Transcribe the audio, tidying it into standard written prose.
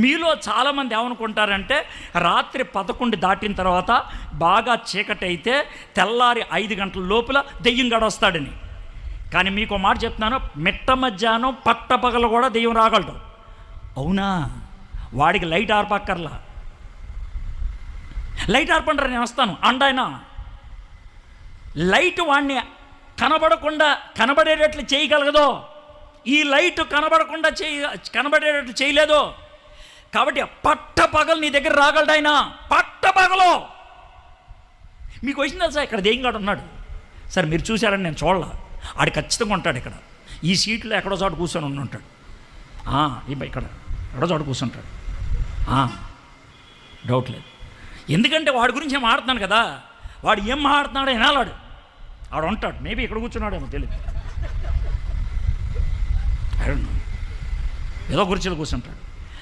మీలో చాలామంది ఏమనుకుంటారంటే రాత్రి 11 దాటిన తర్వాత బాగా చీకటి అయితే తెల్లారి 5 గంటల లోపల దెయ్యం గడొస్తాడని. కానీ మీకు మాట చెప్తున్నాను, మిట్ట మధ్యాహ్నం పట్టపగలు కూడా దెయ్యం రాగలడు. అవునా? వాడికి లైట్ ఆర్పక్కర్లా. లైట్ ఆర్పంటారు, నేను వస్తాను అండాయన. లైట్ వాడిని కనబడేటట్లు చేయగలగదో, ఈ లైట్ కనబడేటట్లు చేయలేదో. కాబట్టి పట్టపగలు నీ దగ్గర రాగలడు ఆయన. పట్టపగలు మీకు వచ్చిందా సార్? ఇక్కడ దెయ్యంగాడు ఉన్నాడు సార్, మీరు చూశారని నేను చూడాల. ఆడు ఖచ్చితంగా ఉంటాడు ఇక్కడ, ఈ సీట్లో ఎక్కడో చోట కూర్చొని ఉంటాడు. ఇక్కడ ఎక్కడో చోట కూర్చుంటాడు, డౌట్ లేదు. ఎందుకంటే వాడి గురించి ఏం ఆడుతున్నాను కదా, వాడు ఏం ఆడుతున్నాడో వినాలాడు. ఆడు ఉంటాడు, మేబీ ఇక్కడ కూర్చున్నాడేమో తెలియదు, ఏదో కుర్చీలో కూర్చుంటాడు.